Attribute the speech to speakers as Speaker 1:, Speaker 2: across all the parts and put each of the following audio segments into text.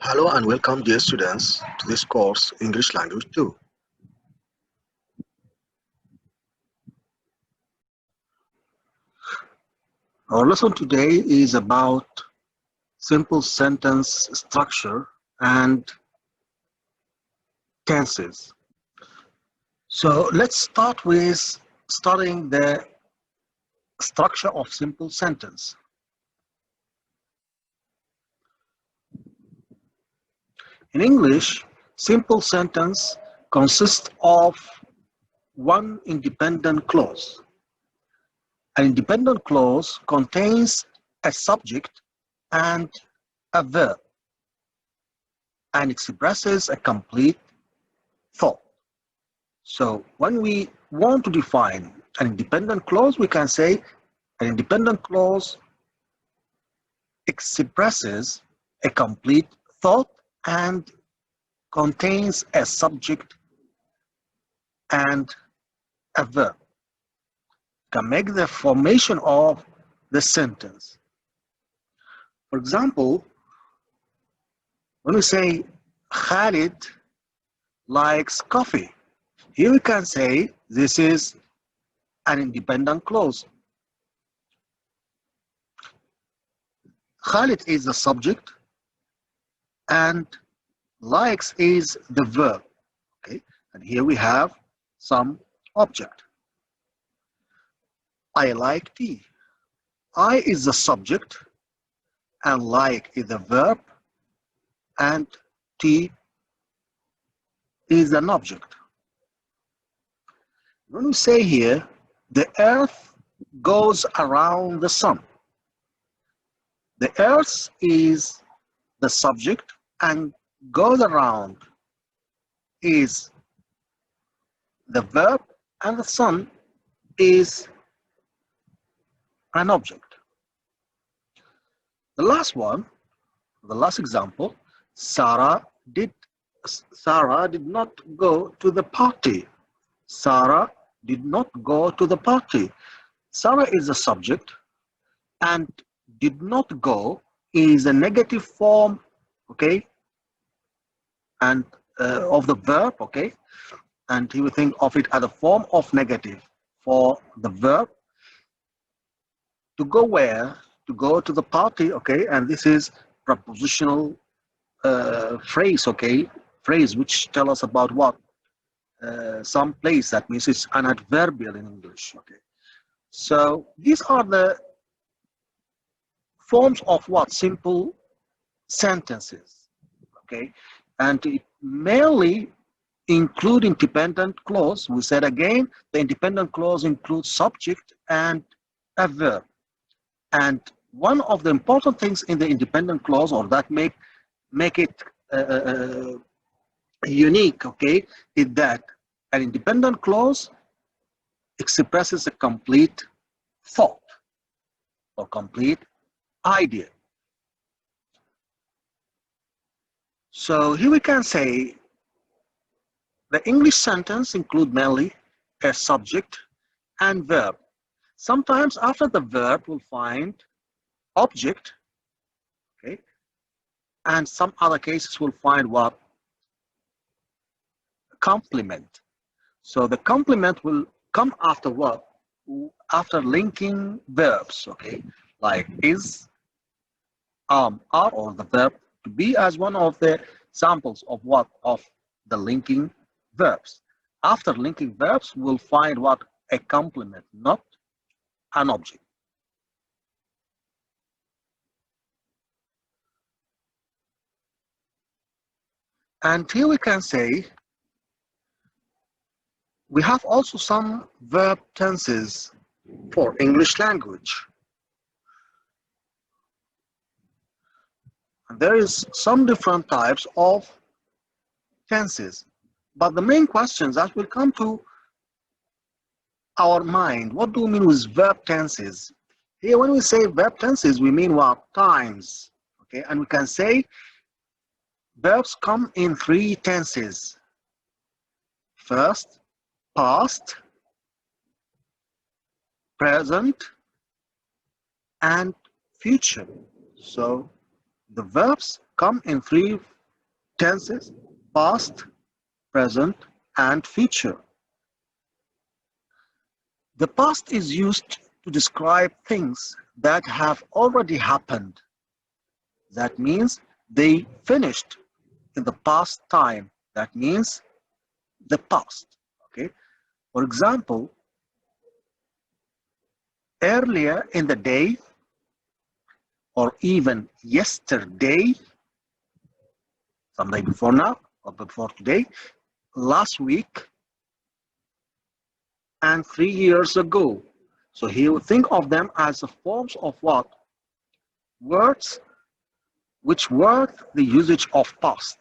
Speaker 1: Hello and welcome dear students to this course English Language 2. Our lesson today is about simple sentence structure and tenses. So let's start with studying the structure of simple sentence. In English, simple sentence consists of one independent clause. An independent clause contains a subject and a verb and expresses a complete thought. So when we want to define an independent clause, we can say an independent clause expresses a complete thought and contains a subject and a verb. Can make the formation of the sentence. For example, when we say Khalid likes coffee, here we can say this is an independent clause. Khalid is the subject and likes is the verb. Okay, and here we have some object. I like tea. I is the subject and like is the verb and tea is an object. When we say here, the earth goes around the sun. The earth is the subject and goes around is the verb and the sun is an object. The last example, Sarah did not go to the party. Sarah did not go to the party. Sarah is the subject and did not go is a negative form, okay, and of the verb, okay, and he will think of it as a form of negative for the verb. To go where? To go to the party, okay, and this is prepositional phrase, okay, phrase which tell us about what? Some place, that means it's an adverbial in English, okay. So these are the forms of what? Simple sentences, okay, and it mainly include independent clause. We said again, the independent clause includes subject and a verb. And one of the important things in the independent clause, or that make it unique, okay, is that an independent clause expresses a complete thought or complete idea. So here we can say the English sentence include mainly a subject and verb. Sometimes after the verb we'll find object, okay, and some other cases we'll find what? Complement. So the complement will come after what? After linking verbs, okay, like is, are, or the verb to be as one of the samples of what? Of the linking verbs. After linking verbs, we'll find what? A complement, not an object. And here we can say we have also some verb tenses for English language. And there is some different types of tenses. But the main questions that will come to our mind, what do we mean with verb tenses? Here, when we say verb tenses, we mean what? Times. Okay, and we can say verbs come in three tenses. First, past, present, and future. So the verbs come in three tenses: past, present, and future. The past is used to describe things that have already happened. That means they finished in the past time. That means the past. Okay. For example, earlier in the day, or even yesterday, someday before now or before today, last week, and 3 years ago. So here we think of them as the forms of what? Words which were the usage of past,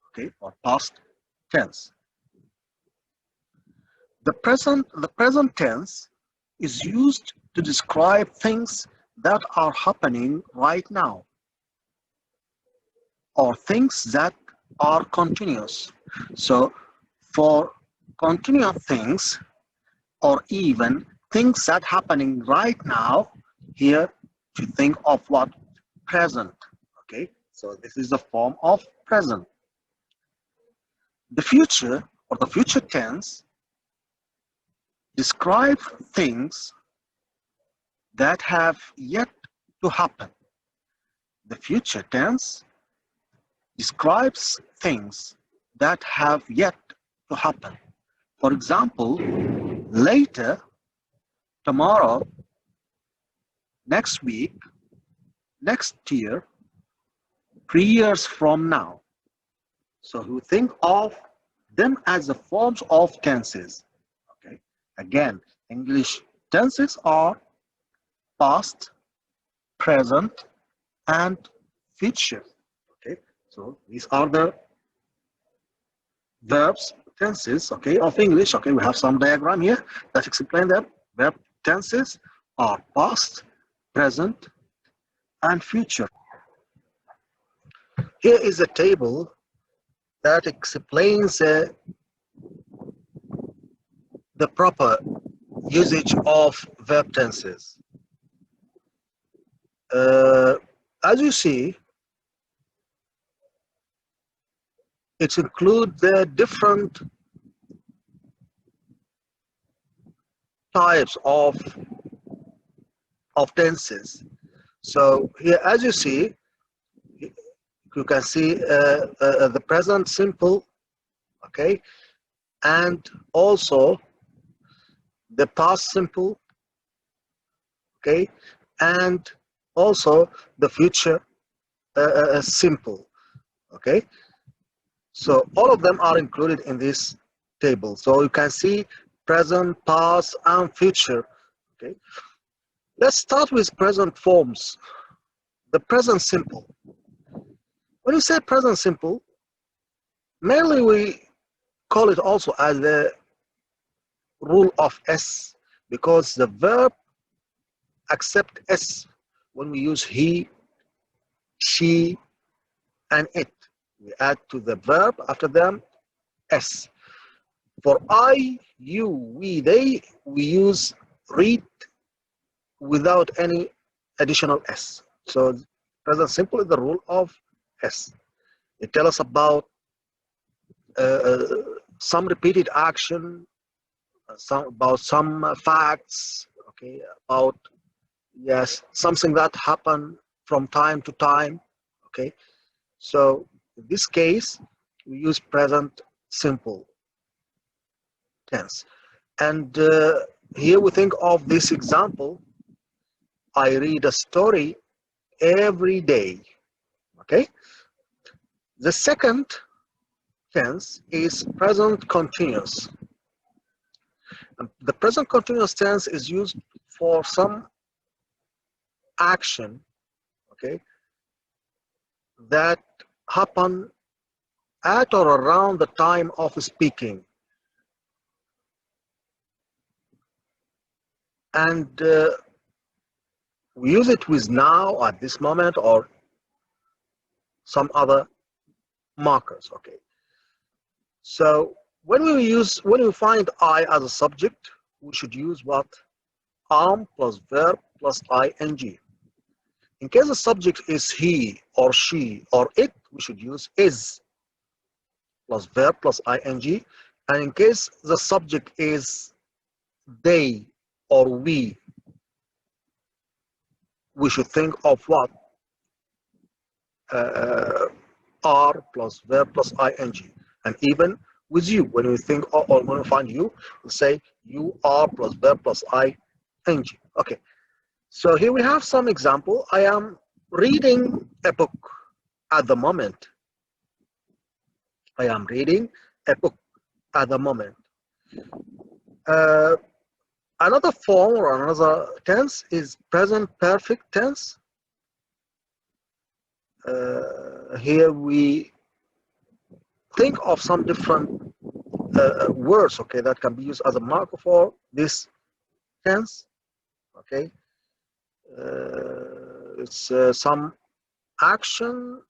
Speaker 1: okay, or past tense. The present tense is used to describe things that are happening right now, or things that are continuous. So for continuous things, or even things that happening right now, here to think of what? Present. Okay, so this is the form of present. The future, or the future tense, describe things that have yet to happen. The future tense describes things that have yet to happen. For example, later, tomorrow, next week, next year, 3 years from now. So we think of them as the forms of tenses. Okay. Again, English tenses are past, present, and future. Okay. So these are the verbs, tenses, okay, of English. Okay, we have some diagram here that explain them. Verb tenses are past, present, and future. Here is a table that explains the proper usage of verb tenses. As you see, it includes the different types of tenses. So here, as you see, you can see the present simple, okay, and also the past simple, okay, and also the future simple, okay. So all of them are included in this table. So you can see present, past, and future, okay. Let's start with present forms. The present simple. When you say present simple, mainly we call it also as the rule of S, because the verb accept S when we use he, she, and it. We add to the verb after them S. For I, you, we, they, we use read without any additional S. So present simple is the rule of S. It tells us about some repeated action, about some facts, okay, about, yes, something that happened from time to time, okay. So in this case, we use present simple tense. And here we think of this example: I read a story every day, okay. The second tense is present continuous. And the present continuous tense is used for some action, okay, that happen at or around the time of speaking. And we use it with now, at this moment, or some other markers, okay. So when we find I as a subject, we should use what? Am plus verb plus ing. In case the subject is he or she or it, we should use is. plus verb plus ing. And in case the subject is they or we should think of what? Are plus verb plus ing. And even with you, when we think or when we find you, we say you are plus verb plus ing. Okay, so here we have some example. I am reading a book at the moment. I am reading a book at the moment. Uh, Another form or another tense is present perfect tense. Here we think of some different words, okay, that can be used as a marker for this tense, okay. It's some action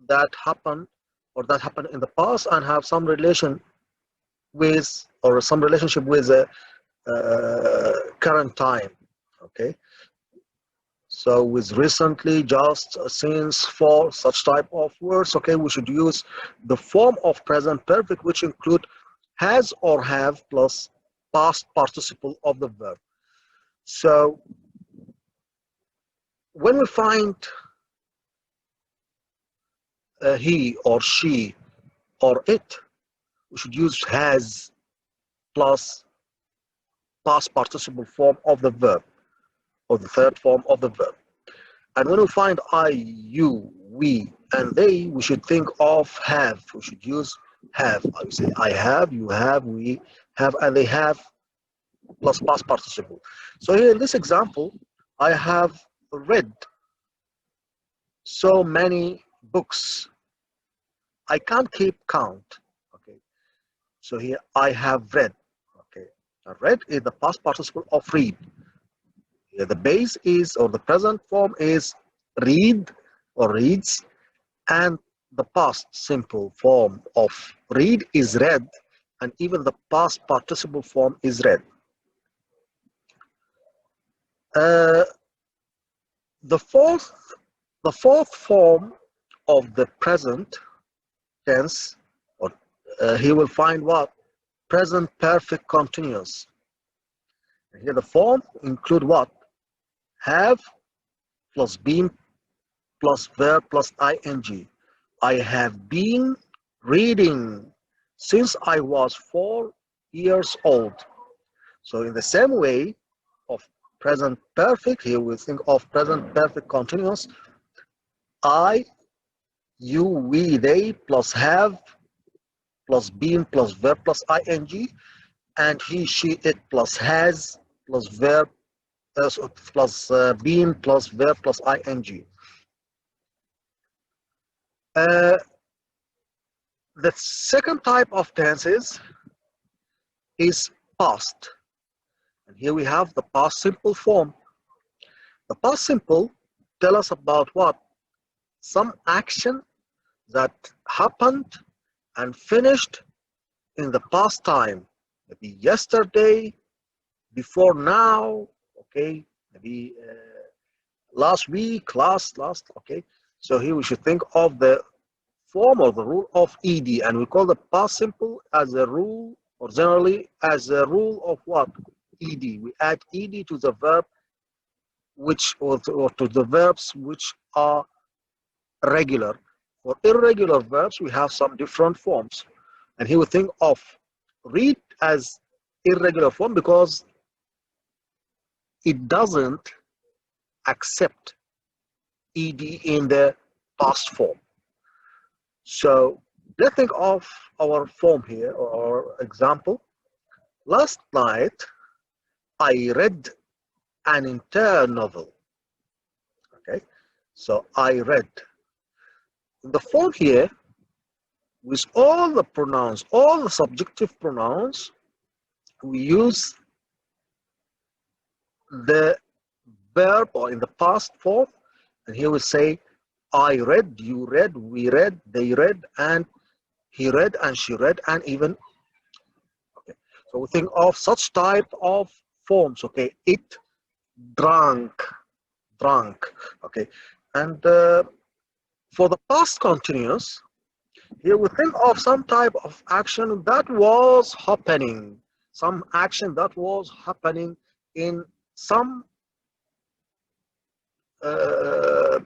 Speaker 1: that happened or that happened in the past and have some relation with or some relationship with the current time, okay. So with recently, just, since, for, such type of words, okay, we should use the form of present perfect, which include has or have plus past participle of the verb. So when we find he or she or it, we should use has plus past participle form of the verb or the third form of the verb. And when we find I, you, we, and they, we should think of have. We should use have. I would say I have, you have, we have, and they have plus past participle. So here in this example, I have read so many books. I can't keep count. Okay. So here I have read. Okay. Now read is the past participle of read. Here the base is or the present form is read or reads, and the past simple form of read is read, and even the past participle form is read. Uh, the fourth form of the present tense, or he will find what? Present perfect continuous. Here the form include what? Have plus been plus verb plus ing. I have been reading since I was 4 years old. So in the same way of present perfect, here we think of present perfect continuous. I, you, we, they plus have plus been plus verb plus ing, and he, she, it plus has plus verb plus been plus verb plus ing. Uh, the second type of tenses is past. And here we have the past simple form. The past simple tell us about what? Some action that happened and finished in the past time. Maybe yesterday, before now, okay, maybe last week, last, okay. So here we should think of the form or the rule of ed, and we call the past simple as a rule, or generally as a rule of what? Ed. We add ed to the verb which or to the verbs which are regular. For irregular verbs, we have some different forms. And here we think of read as irregular form because it doesn't accept ed in the past form. So let's think of our form here or example. Last night, I read an entire novel. Okay, so I read. In the form here, with all the pronouns, all the subjective pronouns, we use the verb or in the past form. And here we say, I read, you read, we read, they read, and he read, and she read, and even. Okay. So we think of such type of forms. Okay, it drank, drank. Okay, and for the past continuous, Here we think of some type of action that was happening, some action that was happening in some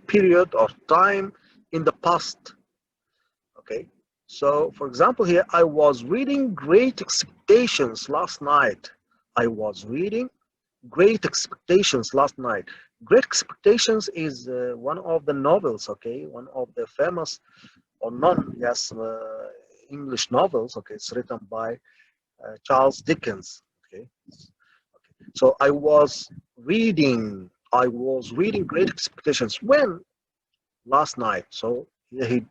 Speaker 1: period or time in the past. Okay, so for example, here I was reading Great Expectations last night. I was reading Great Expectations last night. Great Expectations is one of the novels, okay, one of the famous or non, yes, English novels, okay, it's written by Charles Dickens, okay. So I was reading Great Expectations when last night. So he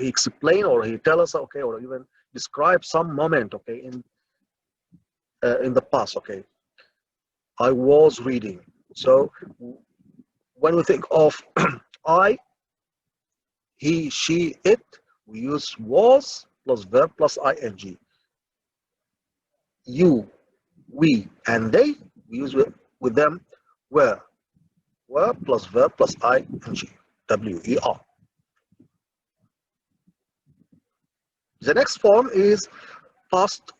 Speaker 1: explain or he tell us, okay, or even describe some moment, okay, in the past, okay. I was reading. So when we think of I, he, she, it, we use was plus verb plus ing. You, we, and they, we use with them were plus verb plus ing, W-E-R. The next form is past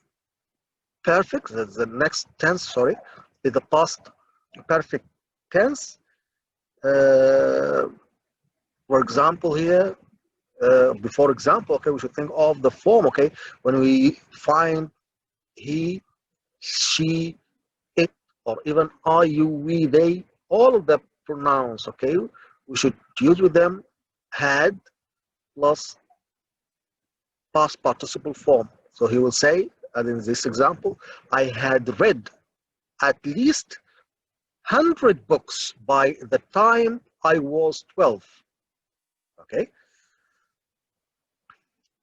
Speaker 1: perfect. The next tense, sorry, is the past perfect tense. For example, here, before example, okay, we should think of the form, okay, when we find he, she, it, or even I, you, we, they, all of the pronouns, okay, we should use with them had plus past participle form. So he will say, and in this example, I had read at least 100 books by the time I was 12. Okay.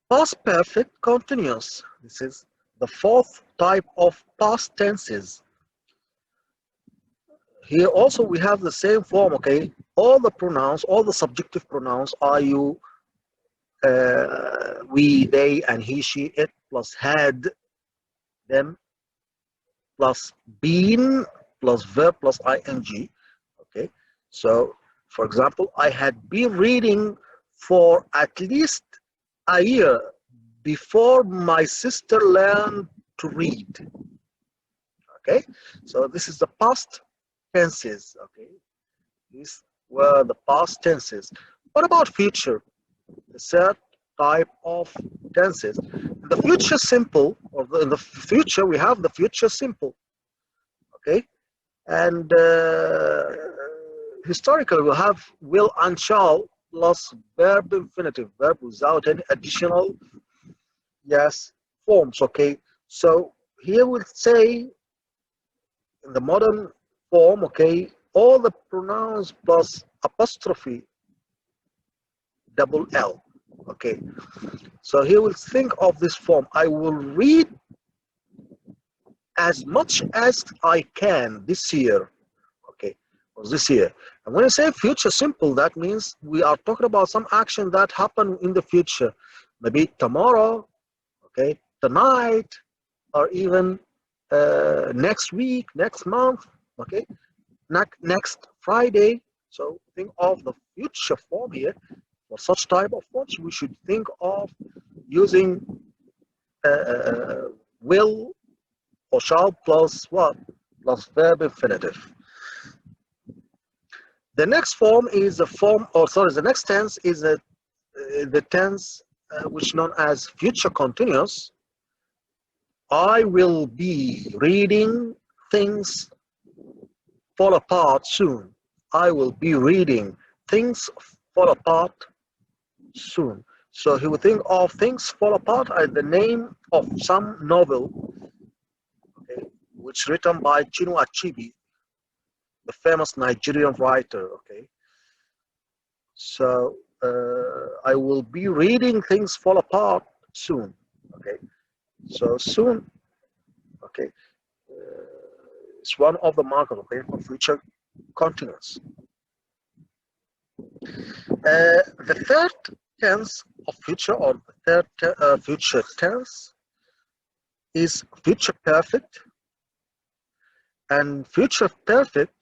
Speaker 1: Past perfect continuous. This is the fourth type of past tenses. Here also we have the same form, okay? All the pronouns, all the subjective pronouns are you, we, they, and he, she, it, plus had, them, plus been, plus verb, plus ing. Okay, so for example, I had been reading for at least a year before my sister learned to read. Okay, so this is the past tenses. Okay, these were the past tenses. What about future? The third type of tenses. The future simple, or in the future, we have the future simple. Okay, and historically we have will and shall plus verb infinitive, verb without any additional, yes, forms. Okay, so here we'll say in the modern form, okay, all the pronouns plus apostrophe double L. Okay, so here we'll think of this form. I will read as much as I can this year. Okay, or this year. And when I say future simple, that means we are talking about some action that happened in the future, maybe tomorrow, okay, tonight, or even next week, next month, okay, next Friday. So think of the future form here. For such type of forms, we should think of using will or shall plus what? Plus verb infinitive. The next form is the form, or sorry, the next tense is the tense which known as future continuous. I will be reading things fall apart soon. I will be reading things fall apart soon. So he would think of things fall apart as the name of some novel, okay, which written by Chinua Achebe, the famous Nigerian writer. Okay, so I will be reading things fall apart soon. Okay, so soon. Okay, it's one of the markers. Okay, for future continuous. The third tense of future, or the third future tense, is future perfect. And future perfect,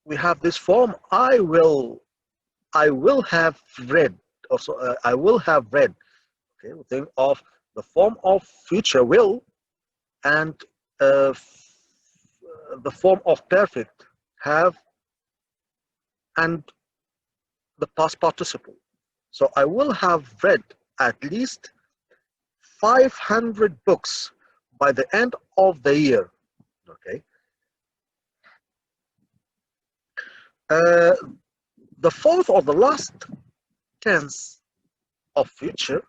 Speaker 1: we have this form: I will have read. Also, I will have read. Okay, we think of the form of future will and uh, the form of perfect have and the past participle. So I will have read at least 500 books by the end of the year. Okay. Uh, the fourth or the last tense of future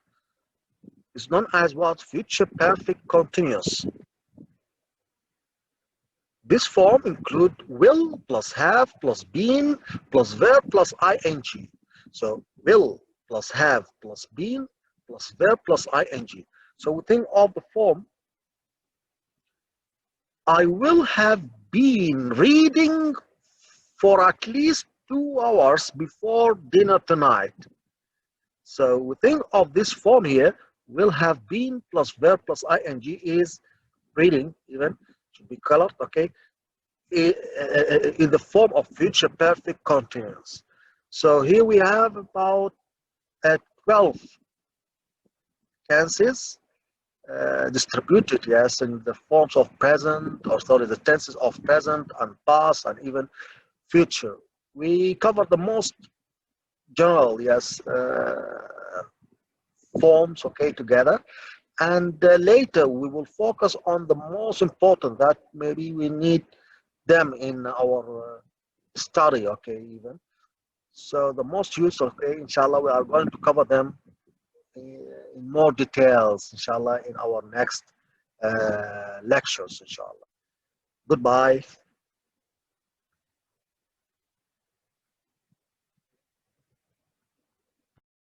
Speaker 1: is known as what? Future perfect continuous. This form include will plus have plus been plus verb plus ing. So will plus have plus been plus verb plus ing. So we think of the form I will have been reading for at least 2 hours before dinner tonight. So we think of this form here, will have been plus verb plus ing is reading, even should be colored, okay, in the form of future perfect continuous. So here we have about 12 tenses distributed, yes, in the forms of present, or sorry, the tenses of present and past and even future. We covered the most general, yes, forms, okay, together. And later we will focus on the most important that maybe we need them in our study, okay, even. So the most useful, okay, inshallah, we are going to cover them in more details, inshallah, in our next lectures, inshallah. Goodbye.